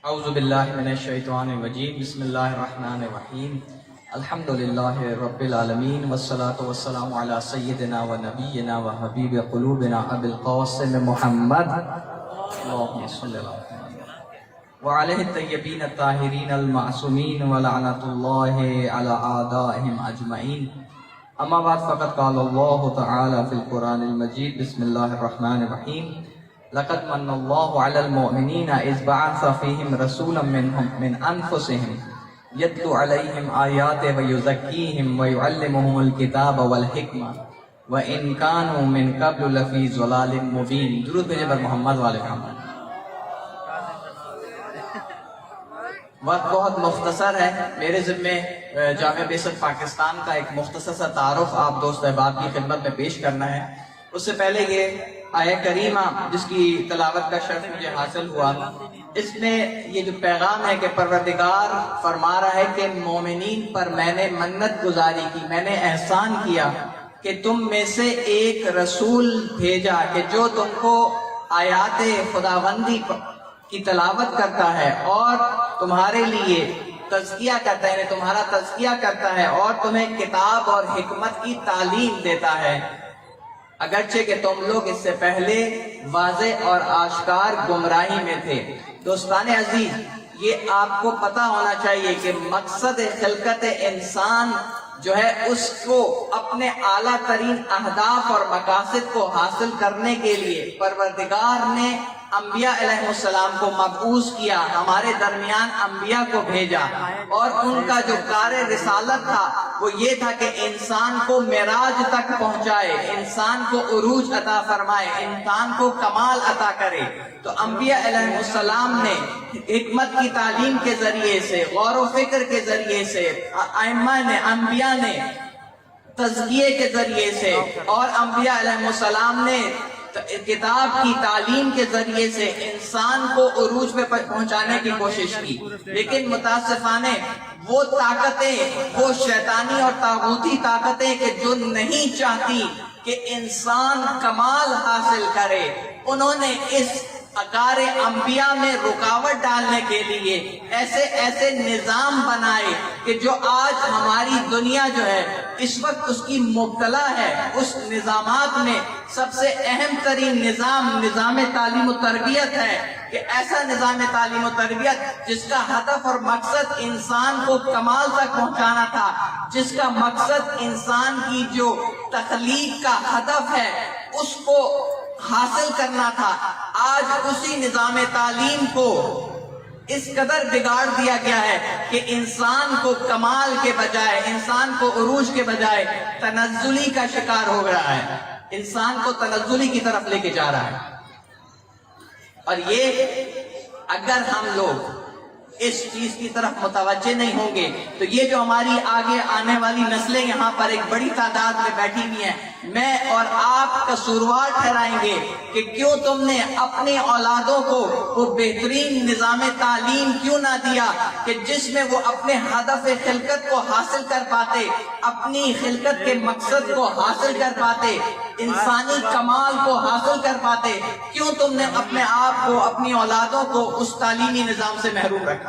اعوذ باللہ من الشیطان الرجیم بسم اللہ الرحمن الرحیم الحمدللہ رب العالمین والصلاة والسلام علی سیدنا و نبینا و حبیب قلوبنا ابی القاسم محمد اللہم صلی اللہ علیہ وسلم وعلیہ الطیبین الطاہرین المعصومین ولعنۃ اللہ علی اعدائہم اجمعین اما بعد فقد قال اللہ تعالی فی القرآن المجید بسم اللہ الرحمن الرحیم لقد من اللہ علی المؤمنین اذ بعث فیہم رسولا منہم من انفسہم یتلو علیہم آیات ویزکیہم ویعلمہم الکتاب والحکمہ وَإِن كَانُوا مِن قَبْلُ لَفِي ضَلَالٍ مُبِينٍ۔ درود بھیجے پر محمد والے محمد۔ وقت بہت مختصر ہے، میرے ذمے جامعہ بعثت پاکستان کا ایک مختصر سا تعارف آپ دوست احباب کی خدمت میں پیش کرنا ہے۔ اس سے پہلے یہ آیہ کریمہ جس کی تلاوت کا شرف مجھے حاصل ہوا، اس میں یہ جو پیغام ہے کہ پروردگار فرما رہا ہے کہ مومنین پر میں نے منت گزاری کی، میں نے احسان کیا کہ تم میں سے ایک رسول بھیجا کہ جو تم کو آیات خداوندی کی تلاوت کرتا ہے اور تمہارے لیے تزکیہ کرتا ہے، یعنی تمہارا تزکیہ کرتا ہے اور تمہیں کتاب اور حکمت کی تعلیم دیتا ہے، اگرچہ کہ تم لوگ اس سے پہلے واضح اور آشکار گمراہی میں تھے۔ دوستان عزیز، یہ آپ کو پتہ ہونا چاہیے کہ مقصد خلقت انسان جو ہے اس کو اپنے اعلیٰ ترین اہداف اور مقاصد کو حاصل کرنے کے لیے پروردگار نے انبیاء علیہ السلام کو مبعوث کیا، ہمارے درمیان انبیاء کو بھیجا، اور ان کا جو کار رسالت تھا وہ یہ تھا کہ انسان کو معراج تک پہنچائے، انسان کو عروج عطا فرمائے، انسان کو کمال عطا کرے۔ تو انبیاء علیہ السلام نے حکمت کی تعلیم کے ذریعے سے، غور و فکر کے ذریعے سے، ائمہ نے، انبیاء نے تزکیے کے ذریعے سے، اور انبیاء علیہ السلام نے کتاب کی تعلیم کے ذریعے سے انسان کو عروج پہ پہنچانے کی کوشش کی، لیکن متاسفانہ وہ طاقتیں، وہ شیطانی اور طاغوتی طاقتیں کہ جو نہیں چاہتی کہ انسان کمال حاصل کرے، انہوں نے اس اکار انبیاء میں رکاوٹ ڈالنے کے لیے ایسے نظام بنائے کہ جو آج ہماری دنیا جو ہے اس وقت اس کی مبتلا ہے۔ اس نظامات میں سب سے اہم ترین نظام تعلیم و تربیت ہے کہ ایسا نظام تعلیم و تربیت جس کا ہدف اور مقصد انسان کو کمال تک پہنچانا تھا، جس کا مقصد انسان کی جو تخلیق کا ہدف ہے اس کو حاصل کرنا تھا۔ آج اسی نظام تعلیم کو اس قدر بگاڑ دیا گیا ہے کہ انسان کو کمال کے بجائے، انسان کو عروج کے بجائے تنزلی کا شکار ہو رہا ہے، انسان کو تنزلی کی طرف لے کے جا رہا ہے۔ اور یہ اگر ہم لوگ اس چیز کی طرف متوجہ نہیں ہوں گے تو یہ جو ہماری آگے آنے والی نسلیں یہاں پر ایک بڑی تعداد میں بیٹھی ہوئی ہیں، میں اور آپ قصوروار ٹھہرائیں گے کہ کیوں تم نے اپنی اولادوں کو وہ بہترین نظام تعلیم کیوں نہ دیا کہ جس میں وہ اپنے ہدف خلقت کو حاصل کر پاتے، اپنی خلقت کے مقصد کو حاصل کر پاتے، انسانی کمال کو حاصل کر پاتے۔ کیوں تم نے اپنے آپ کو، اپنی اولادوں کو اس تعلیمی نظام سے محروم رکھا؟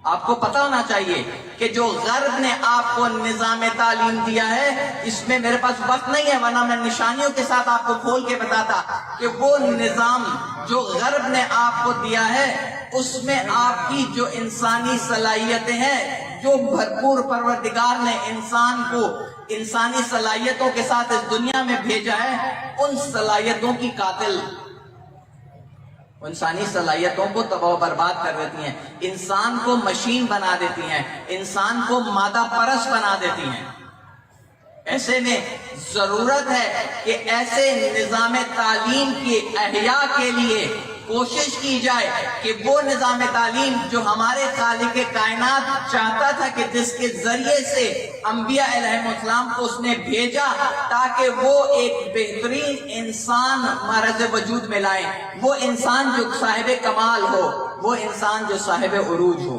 آپ کو پتہ ہونا چاہیے کہ جو غرب نے آپ کو نظام تعلیم دیا ہے، اس میں میرے پاس وقت نہیں ہے ورنہ میں نشانیوں کے ساتھ آپ کو کھول کے بتاتا کہ وہ نظام جو غرب نے آپ کو دیا ہے اس میں آپ کی جو انسانی صلاحیتیں ہیں، جو بھرپور پروردگار نے انسان کو انسانی صلاحیتوں کے ساتھ اس دنیا میں بھیجا ہے، ان صلاحیتوں کی قاتل، انسانی صلاحیتوں کو تباہ و برباد کر دیتی ہیں، انسان کو مشین بنا دیتی ہیں، انسان کو مادہ پرست بنا دیتی ہیں۔ ایسے میں ضرورت ہے کہ ایسے نظام تعلیم کی احیاء کے لیے کوشش کی جائے کہ وہ نظام تعلیم جو ہمارے خالق کائنات چاہتا تھا کہ جس کے ذریعے سے انبیاء علیہ السلام کو اس نے بھیجا تاکہ وہ ایک بہترین انسان مرز وجود میں لائیں، وہ انسان جو صاحب کمال ہو، وہ انسان جو صاحب عروج ہو۔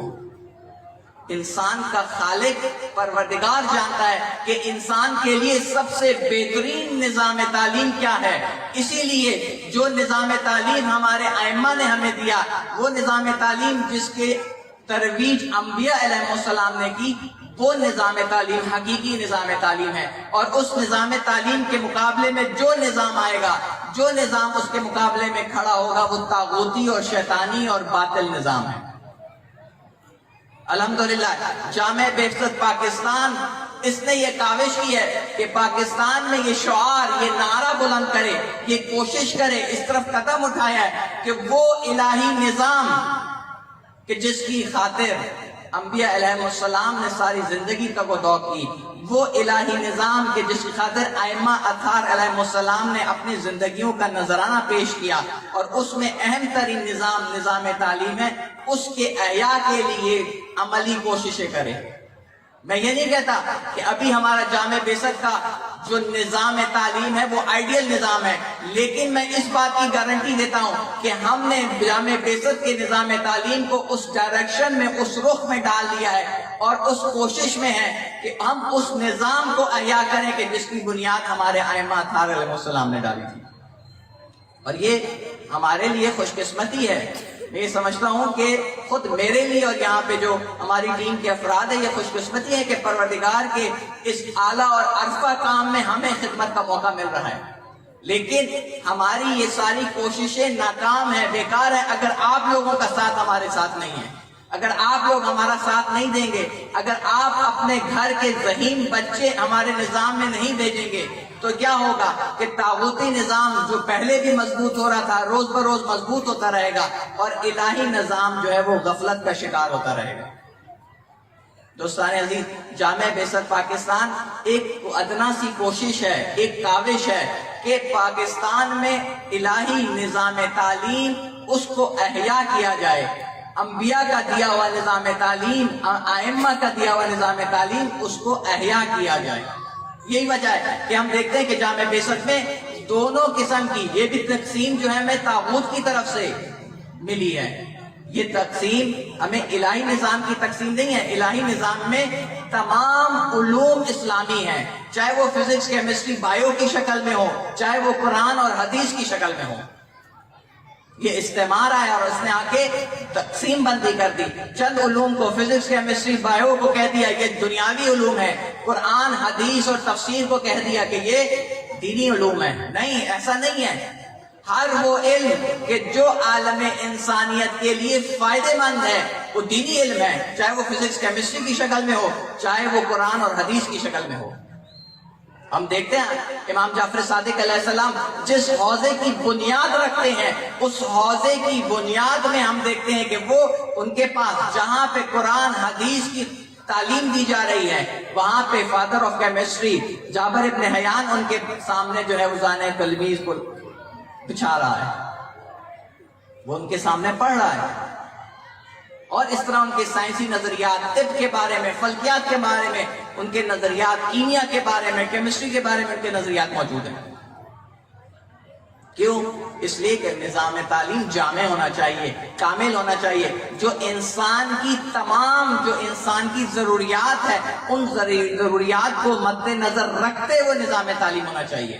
انسان کا خالق پروردگار جانتا ہے کہ انسان کے لیے سب سے بہترین نظام تعلیم کیا ہے. اسی لیے جو نظام تعلیم ہمارے ائمہ نے ہمیں دیا، وہ نظام تعلیم جس کے ترویج انبیاء علیہ السلام نے کی، وہ نظام تعلیم حقیقی نظام تعلیم ہے. اور اس نظام تعلیم کے مقابلے میں جو نظام آئے گا، جو نظام اس کے مقابلے میں کھڑا ہوگا، وہ طاغوتی اور شیطانی اور باطل نظام ہے. الحمدللہ جامع بہشت پاکستان اس نے یہ کاوش کی ہے کہ پاکستان میں یہ شعار، یہ نعرہ بلند کرے، یہ کوشش کرے، اس طرف قدم اٹھایا ہے کہ وہ الہی نظام کہ جس کی خاطر انبیاء علیہ السلام نے ساری زندگی تک دعا کی، وہ الہی نظام کہ جس کی خاطر ائمہ اطہار علیہ السلام نے اپنی زندگیوں کا نذرانہ پیش کیا، اور اس میں اہم ترین نظام تعلیم ہے، اس کے احیاء کے لیے عملی کوششیں کرے. میں یہ نہیں کہتا کہ ابھی ہمارا جامع بہشت کا جو نظام تعلیم ہے وہ آئیڈیل نظام ہے، لیکن میں اس بات کی گارنٹی دیتا ہوں کہ ہم نے جامع بہشت کے نظام تعلیم کو اس ڈائریکشن میں، اس رخ میں ڈال دیا ہے، اور اس کوشش میں ہے کہ ہم اس نظام کو احیا کریں کہ جس کی بنیاد ہمارے ائمہ اطہار علیہ السلام نے ڈالی تھی. اور یہ ہمارے لیے خوش قسمتی ہے. میں یہ سمجھتا ہوں کہ خود میرے لیے اور یہاں پہ جو ہماری ٹیم کے افراد ہیں، یہ خوش قسمتی ہے کہ پروردگار کے اس اعلیٰ اور عرفہ کام میں ہمیں خدمت کا موقع مل رہا ہے. لیکن ہماری یہ ساری کوششیں ناکام ہیں، بیکار ہیں، اگر آپ لوگوں کا ساتھ ہمارے ساتھ نہیں ہے، اگر آپ لوگ ہمارا ساتھ نہیں دیں گے، اگر آپ اپنے گھر کے ذہین بچے ہمارے نظام میں نہیں بھیجیں گے، تو کیا ہوگا کہ طاغوتی نظام جو پہلے بھی مضبوط ہو رہا تھا روز بروز مضبوط ہوتا رہے گا، اور الہی نظام جو ہے وہ غفلت کا شکار ہوتا رہے گا. دوستان عزیز، جامع بہشت پاکستان ایک ادنا سی کوشش ہے، ایک کاوش ہے کہ پاکستان میں الہی نظام تعلیم اس کو احیا کیا جائے. انبیاء کا دیا ہوا نظام تعلیم، ائمہ کا دیا ہوا نظام تعلیم، اس کو احیا کیا جائے. یہی وجہ ہے کہ ہم دیکھتے ہیں کہ جامع بہشت میں دونوں قسم کی یہ بھی تقسیم جو ہے ہمیں طاغوت کی طرف سے ملی ہے. یہ تقسیم ہمیں الہی نظام کی تقسیم نہیں ہے. الہی نظام میں تمام علوم اسلامی ہیں، چاہے وہ فزکس، کیمسٹری، بائیو کی شکل میں ہو، چاہے وہ قرآن اور حدیث کی شکل میں ہو. یہ استعمار آیا اور اس نے آ کے تقسیم بندی کر دی. چند علوم کو، فزکس، کیمسٹری، بائیو کو کہہ دیا یہ دنیاوی علوم ہے، قرآن، حدیث اور تفسیر کو کہہ دیا کہ یہ دینی علوم ہے. نہیں، ایسا نہیں ہے. ہر وہ علم کہ جو عالم انسانیت کے لیے فائدہ مند ہے وہ دینی علم ہے، چاہے وہ فزکس، کیمسٹری کی شکل میں ہو، چاہے وہ قرآن اور حدیث کی شکل میں ہو. ہم دیکھتے ہیں امام جعفر صادق علیہ السلام جس حوضے کی بنیاد رکھتے ہیں، اس حوضے کی بنیاد میں ہم دیکھتے ہیں کہ وہ ان کے پاس جہاں پہ قرآن حدیث کی تعلیم دی جا رہی ہے، وہاں پہ فادر آف کیمسٹری جابر ابن حیان ان کے سامنے جو ہے وزانِ تلمیذ کو بچھا رہا ہے، وہ ان کے سامنے پڑھ رہا ہے. اور اس طرح ان کے سائنسی نظریات، طب کے بارے میں، فلکیات کے بارے میں ان کے نظریات، کیمیا کے بارے میں، کیمسٹری کے بارے میں ان کے نظریات موجود ہیں. کیوں؟ اس لیے کہ نظام تعلیم جامع ہونا چاہیے، کامل ہونا چاہیے، جو انسان کی ضروریات ہے ان ضروریات کو مد نظر رکھتے ہوئے نظام تعلیم ہونا چاہیے.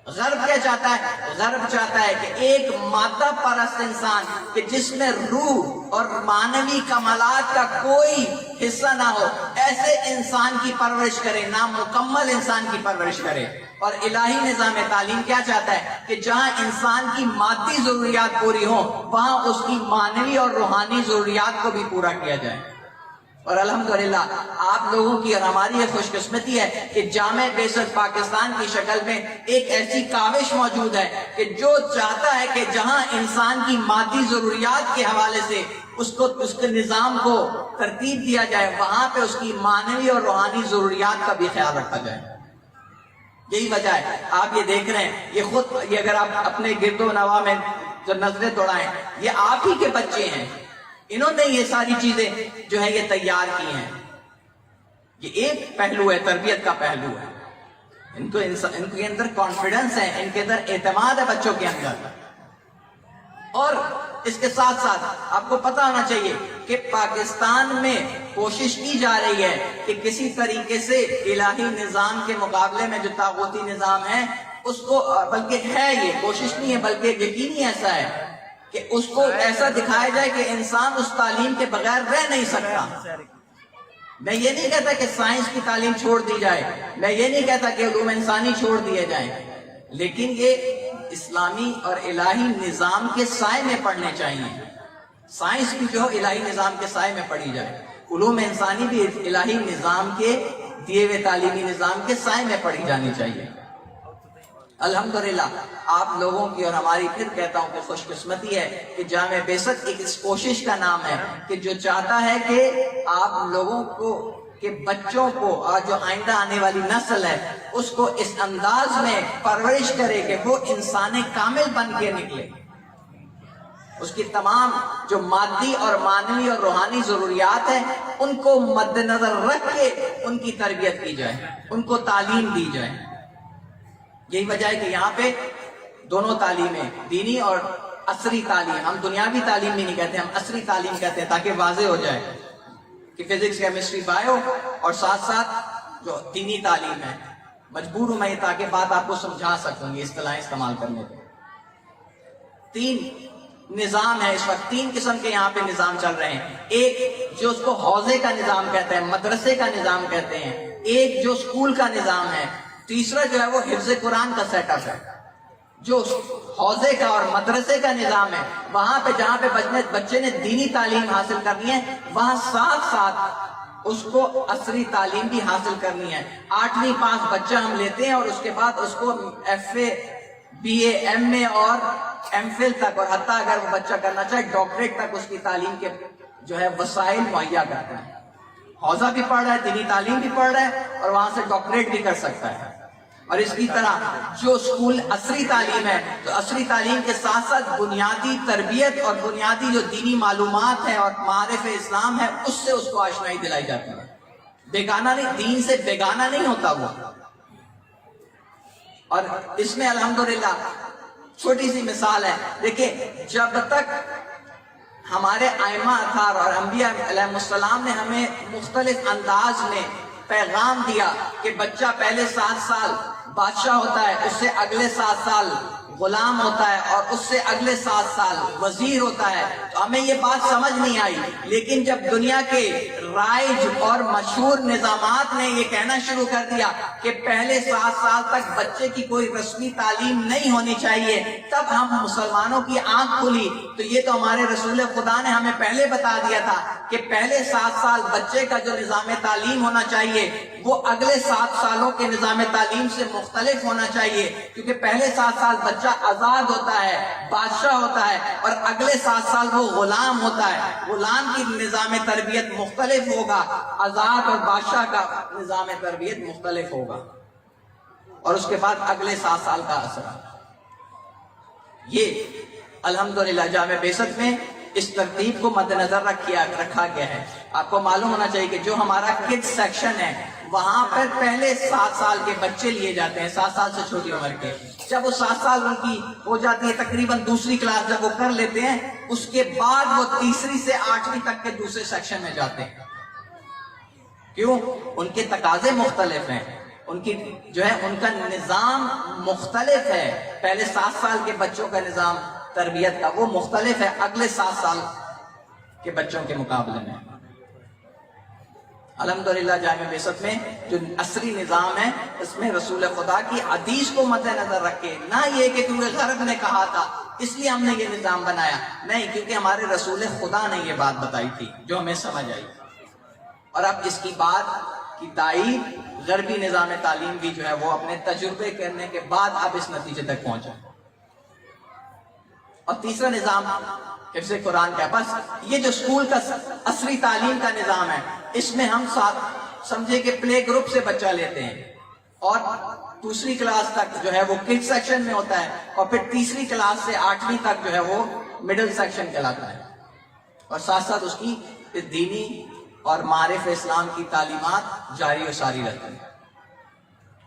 غرب کیا چاہتا ہے؟ غرب چاہتا ہے کہ ایک مادہ پرست انسان کہ جس میں روح اور معنوی کمالات کا کوئی حصہ نہ ہو، ایسے انسان کی پرورش کرے، نامکمل انسان کی پرورش کرے. اور الہی نظام تعلیم کیا چاہتا ہے کہ جہاں انسان کی مادی ضروریات پوری ہوں، وہاں اس کی معنوی اور روحانی ضروریات کو بھی پورا کیا جائے. اور الحمدللہ آپ لوگوں کی اور ہماری یہ خوش قسمتی ہے کہ جامع بہشت پاکستان کی شکل میں ایک ایسی کاوش موجود ہے کہ جو چاہتا ہے کہ جہاں انسان کی مادی ضروریات کے حوالے سے اس کے نظام کو ترتیب دیا جائے، وہاں پہ اس کی معنوی اور روحانی ضروریات کا بھی خیال رکھا جائے. یہی وجہ ہے آپ یہ دیکھ رہے ہیں، یہ اگر آپ اپنے گرد و نواح میں جو نظریں دوڑائیں، یہ آپ ہی کے بچے ہیں. انہوں نے یہ ساری چیزیں جو ہے یہ تیار کی ہیں. یہ ایک پہلو ہے، تربیت کا پہلو ہے. ان کے اندر کانفیڈنس ہے، ان کے اندر اعتماد ہے بچوں کے اندر. اور اس کے ساتھ ساتھ آپ کو پتہ ہونا چاہیے کہ پاکستان میں کوشش کی جا رہی ہے کہ کسی طریقے سے الہی نظام کے مقابلے میں جو طاغوتی نظام ہے اس کو، بلکہ ہے یہ کوشش نہیں ہے بلکہ یقینی ایسا ہے کہ اس کو ایسا دکھایا جائے کہ انسان اس تعلیم کے بغیر رہ نہیں سکتا۔ میں یہ نہیں کہتا کہ سائنس کی تعلیم چھوڑ دی جائے، میں یہ نہیں کہتا کہ علوم انسانی چھوڑ دیے جائیں، لیکن یہ اسلامی اور الہی نظام کے سائے میں پڑھنے چاہیے۔ سائنس بھی جو الہی نظام کے سائے میں پڑھی جائے، علوم انسانی بھی الہی نظام کے دیے ہوئے تعلیمی نظام کے سائے میں پڑھی جانی چاہیے۔ الحمدللہ آپ لوگوں کی اور ہماری پھر کہتا ہوں کہ خوش قسمتی ہے کہ جامعہ بعثت ایک اس کوشش کا نام ہے کہ جو چاہتا ہے کہ آپ لوگوں کو، کہ بچوں کو اور جو آئندہ آنے والی نسل ہے اس کو اس انداز میں پرورش کرے کہ وہ انسان کامل بن کے نکلے، اس کی تمام جو مادی اور معنوی اور روحانی ضروریات ہیں ان کو مد نظر رکھ کے ان کی تربیت کی جائے، ان کو تعلیم دی جائے۔ یہی وجہ ہے کہ یہاں پہ دونوں تعلیمیں، دینی اور عصری تعلیم، ہم دنیاوی تعلیم بھی نہیں کہتے، ہم عصری تعلیم کہتے ہیں تاکہ واضح ہو جائے کہ فزکس، کیمسٹری، بایو اور ساتھ ساتھ جو دینی تعلیم ہے۔ مجبور ہوں میں یہ تاکہ بات آپ کو سمجھا سکوں گی اصطلاحیں استعمال کرنے پہ۔ 3 نظام ہے اس وقت، 3 قسم کے یہاں پہ نظام چل رہے ہیں۔ ایک جو اس کو حوزے کا نظام کہتے ہیں، مدرسے کا نظام کہتے ہیں، ایک جو اسکول کا نظام ہے، تیسرا جو ہے وہ حفظ قرآن کا سیٹ اپ ہے۔ جو حوزے کا اور مدرسے کا نظام ہے وہاں پہ جہاں پہ بچے نے دینی تعلیم حاصل کرنی ہے وہاں ساتھ ساتھ اس کو عصری تعلیم بھی حاصل کرنی ہے۔ 8ویں پاس بچہ ہم لیتے ہیں اور اس کے بعد اس کو F A, B A, M A اور ایم فل تک، اور حتیٰ اگر وہ بچہ کرنا چاہے ڈاکٹریٹ تک اس کی تعلیم کے جو ہے وسائل مہیا کرتا ہے۔ حوزہ بھی پڑھ رہا ہے، دینی تعلیم بھی پڑھ رہا ہے اور وہاں سے ڈاکٹریٹ بھی کر سکتا ہے۔ اور اس کی طرح جو اسکول عصری تعلیم ہے تو عصری تعلیم کے ساتھ ساتھ بنیادی تربیت اور بنیادی جو دینی معلومات ہے اور معارف اسلام ہے اس سے اس کو آشنائی دلائی جاتی ہے۔ بیگانہ نہیں، دین سے بیگانہ نہیں ہوتا وہ۔ اور اس میں الحمدللہ چھوٹی سی مثال ہے، دیکھیں جب تک ہمارے ائمہ اطہار اور انبیاء علیہ السلام نے ہمیں مختلف انداز میں پیغام دیا کہ بچہ پہلے 7 سال بادشاہ ہوتا ہے، اس سے اگلے 7 سال غلام ہوتا ہے اور اس سے اگلے 7 سال وزیر ہوتا ہے، تو ہمیں یہ بات سمجھ نہیں آئی۔ لیکن جب دنیا کے رائج اور مشہور نظامات نے یہ کہنا شروع کر دیا کہ پہلے 7 سال تک بچے کی کوئی رسمی تعلیم نہیں ہونی چاہیے، تب ہم مسلمانوں کی آنکھ کھلی۔ تو یہ تو ہمارے رسول خدا نے ہمیں پہلے بتا دیا تھا کہ پہلے 7 سال بچے کا جو نظام تعلیم ہونا چاہیے وہ اگلے 7 سالوں کے نظام تعلیم سے مختلف ہونا چاہیے، کیونکہ پہلے 7 سال بچہ آزاد ہوتا ہے، بادشاہ ہوتا ہے، اور اگلے 7 سال وہ غلام ہوتا ہے۔ غلام کی نظام تربیت مختلف ہوگا، آزاد اور بادشاہ کا نظام تربیت مختلف ہوگا، اور اس کے بعد اگلے 7 سال کا اثر۔ یہ الحمدللہ جامعہ بعثت میں اس ترتیب کو مد نظر رکھا گیا ہے۔ آپ کو معلوم ہونا چاہیے کہ جو ہمارا کڈز سیکشن ہے وہاں پر پہلے 7 سال کے بچے لیے جاتے ہیں، 7 سال سے چھوٹی عمر کے۔ جب وہ 7 سال ان کی ہو جاتی ہے، تقریباً دوسری کلاس جب وہ کر لیتے ہیں، اس کے بعد وہ تیسری سے 8ویں تک کے دوسرے سیکشن میں جاتے ہیں۔ کیوں؟ ان کے تقاضے مختلف ہیں، ان کی جو ہے ان کا نظام مختلف ہے۔ پہلے 7 سال کے بچوں کا نظام تربیت کا وہ مختلف ہے اگلے 7 سال کے بچوں کے مقابلے میں۔ الحمدللہ جامعہ بعثت میں جو عصری نظام ہے اس میں رسول خدا کی حدیث کو مد نظر رکھے، نہ یہ کہ کیونکہ غرب نے کہا تھا اس لیے ہم نے یہ نظام بنایا، نہیں، کیونکہ ہمارے رسول خدا نے یہ بات بتائی تھی جو ہمیں سمجھ آئی۔ اور اب اس کی بات کی تائید غربی نظام تعلیم بھی جو ہے وہ اپنے تجربے کرنے کے بعد اب اس نتیجے تک پہنچا۔ اور تیسرا نظام حفظ قرآن کا، بس یہ جو اسکول کا عصری تعلیم کا نظام ہے اس میں ہم سمجھے کہ پلے گروپ سے بچہ لیتے ہیں اور دوسری کلاس تک جو ہے وہ کڈ سیکشن میں ہوتا ہے، اور پھر تیسری کلاس سے 8ویں تک جو ہے وہ مڈل سیکشن کہلاتا ہے، اور ساتھ ساتھ اس کی دینی اور معارف اسلام کی تعلیمات جاری و ساری رہتی ہیں۔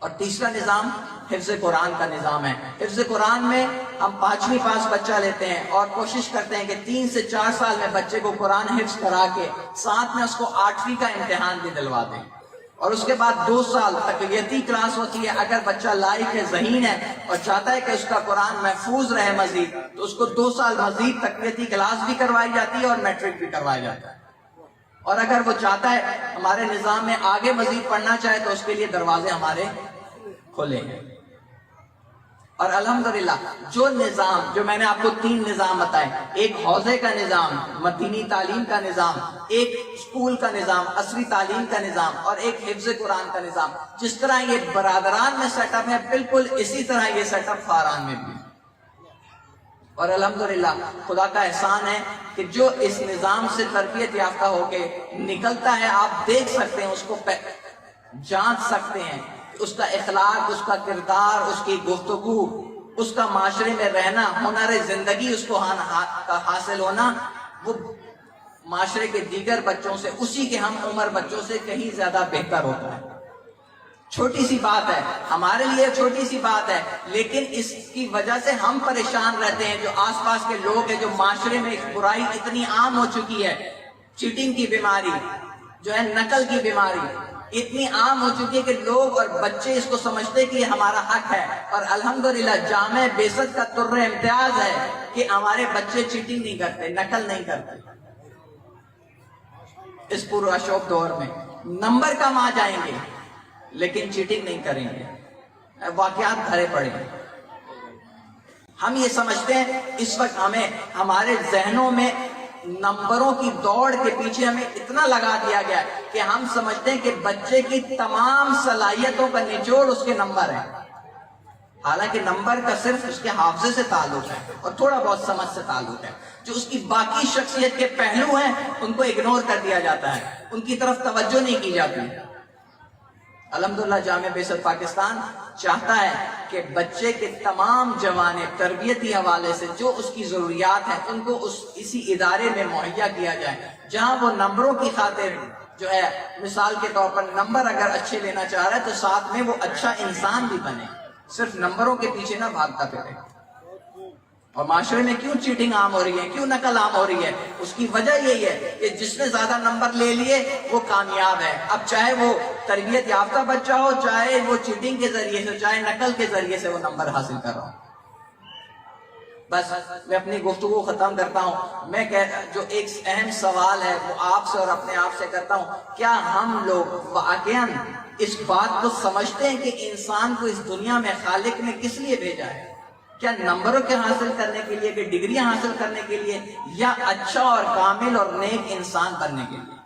اور تیسرا نظام حفظ قرآن کا نظام ہے۔ حفظ قرآن میں ہم 5ویں پاس بچہ لیتے ہیں اور کوشش کرتے ہیں کہ 3 سے 4 سال میں بچے کو قرآن حفظ کرا کے ساتھ میں اس کو 8ویں کا امتحان بھی دلوا دیں، اور اس کے بعد 2 سال تقویتی کلاس ہوتی ہے۔ اگر بچہ لائق ہے، ذہین ہے اور چاہتا ہے کہ اس کا قرآن محفوظ رہے مزید، تو اس کو 2 سال مزید تقویتی کلاس بھی کروائی جاتی ہے اور میٹرک بھی کروایا جاتا ہے۔ اور اگر وہ چاہتا ہے ہمارے نظام میں آگے مزید پڑھنا چاہے تو اس کے لیے دروازے ہمارے کھلے ہیں۔ اور الحمدللہ جو میں نے آپ کو 3 نظام بتائے، ایک حوزے کا نظام، مدینی تعلیم کا نظام، ایک اسکول کا نظام، عصری تعلیم کا نظام، اور ایک حفظ قرآن کا نظام، جس طرح یہ برادران میں سیٹ اپ ہے، بالکل اسی طرح یہ سیٹ اپ فاران میں بھی ہے۔ اور الحمدللہ خدا کا احسان ہے کہ جو اس نظام سے تربیت یافتہ ہو کے نکلتا ہے، آپ دیکھ سکتے ہیں، اس کو جانچ سکتے ہیں، اس کا اخلاق، اس کا کردار، اس کی گفتگو، اس کا معاشرے میں رہنا، ہنر زندگی اس کو حاصل ہونا، وہ معاشرے کے دیگر بچوں سے، اسی کے ہم عمر بچوں سے کہیں زیادہ بہتر ہوتا ہے۔ چھوٹی سی بات ہے، ہمارے لیے چھوٹی سی بات ہے، لیکن اس کی وجہ سے ہم پریشان رہتے ہیں۔ جو آس پاس کے لوگ ہیں، جو معاشرے میں ایک برائی اتنی عام ہو چکی ہے، چیٹنگ کی بیماری جو ہے، نقل کی بیماری اتنی عام ہو چکی ہے کہ لوگ اور بچے اس کو سمجھتے کہ یہ ہمارا حق ہے۔ اور الحمدللہ جامع بیست کا طر امتیاز ہے کہ ہمارے بچے چیٹنگ نہیں کرتے، نقل نہیں کرتے۔ اس پرآشوب دور میں نمبر کم آ جائیں گے لیکن چیٹنگ نہیں کریں گے، واقعات بھرے پڑے ہیں۔ ہم یہ سمجھتے ہیں اس وقت ہمارے ذہنوں میں نمبروں کی دوڑ کے پیچھے ہمیں اتنا لگا دیا گیا ہے کہ ہم سمجھتے ہیں کہ بچے کی تمام صلاحیتوں کا نچوڑ اس کے نمبر ہے، حالانکہ نمبر کا صرف اس کے حافظے سے تعلق ہے اور تھوڑا بہت سمجھ سے تعلق ہے۔ جو اس کی باقی شخصیت کے پہلو ہیں ان کو اگنور کر دیا جاتا ہے، ان کی طرف توجہ نہیں کی جاتی۔ الحمدللہ جامع بیست پاکستان چاہتا ہے کہ بچے کے تمام جوانب تربیتی حوالے سے جو اس کی ضروریات ہیں ان کو اسی ادارے میں مہیا کیا جائے، جہاں وہ نمبروں کی خاطر جو ہے، مثال کے طور پر نمبر اگر اچھے لینا چاہ رہا ہے تو ساتھ میں وہ اچھا انسان بھی بنے، صرف نمبروں کے پیچھے نہ بھاگتا پھرے۔ اور معاشرے میں کیوں چیٹنگ عام ہو رہی ہے، کیوں نقل عام ہو رہی ہے؟ اس کی وجہ یہی ہے کہ جس نے زیادہ نمبر لے لیے وہ کامیاب ہے۔ اب چاہے وہ تربیت یافتہ بچہ ہو، چاہے وہ چیٹنگ کے ذریعے سے، چاہے نقل کے ذریعے سے وہ نمبر حاصل کر رہا ہوں۔ بس میں اپنی گفتگو ختم کرتا ہوں۔ میں جو ایک اہم سوال ہے وہ آپ سے اور اپنے آپ سے کرتا ہوں، کیا ہم لوگ واقعاً اس بات کو سمجھتے ہیں کہ انسان کو اس دنیا میں خالق نے کس لیے بھیجا ہے؟ کیا نمبروں کے حاصل کرنے کے لیے، کہ ڈگریاں حاصل کرنے کے لیے، یا اچھا اور کامل اور نیک انسان بننے کے لیے؟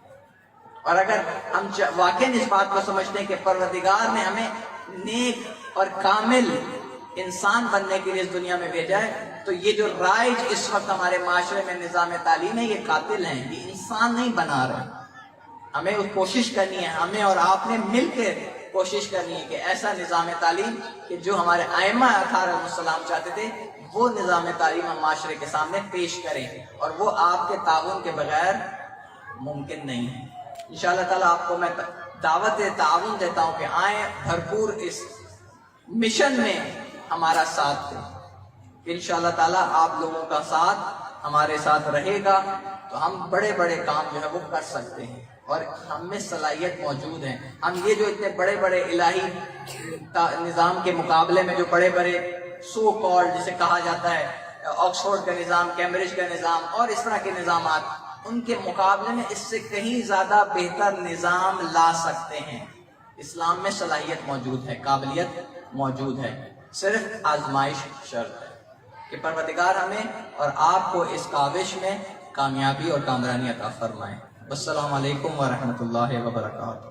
اور اگر ہم واقعی اس بات کو سمجھتے ہیں کہ پروردگار نے ہمیں نیک اور کامل انسان بننے کے لیے اس دنیا میں بھیجا ہے، تو یہ جو رائج اس وقت ہمارے معاشرے میں نظام تعلیم ہے، یہ قاتل ہیں، یہ انسان نہیں بنا رہے۔ ہمیں کوشش کرنی ہے، ہمیں اور آپ نے مل کے کوشش کرنی ہے کہ ایسا نظام تعلیم کہ جو ہمارے ائمہ اطہار علیہ السلام چاہتے تھے، وہ نظام تعلیم ہم معاشرے کے سامنے پیش کریں، اور وہ آپ کے تعاون کے بغیر ممکن نہیں ہے۔ انشاءاللہ تعالیٰ آپ کو میں دعوت تعاون دیتا ہوں کہ آئیں، بھرپور اس مشن میں ہمارا ساتھ دیں، کہ انشاءاللہ تعالیٰ آپ لوگوں کا ساتھ ہمارے ساتھ رہے گا تو ہم بڑے بڑے کام جو ہے وہ کر سکتے ہیں، اور ہم میں صلاحیت موجود ہے۔ ہم یہ جو اتنے بڑے بڑے الہی نظام کے مقابلے میں جو بڑے بڑے سو کال جسے کہا جاتا ہے، آکسفورڈ کا نظام، کیمبرج کا نظام اور اس طرح کے نظامات، ان کے مقابلے میں اس سے کہیں زیادہ بہتر نظام لا سکتے ہیں۔ اسلام میں صلاحیت موجود ہے، قابلیت موجود ہے، صرف آزمائش شرط ہے کہ پروردگار ہمیں اور آپ کو اس کاوش میں کامیابی اور کامرانی عطا فرمائے۔ السلام علیکم ورحمۃ اللہ وبرکاتہ۔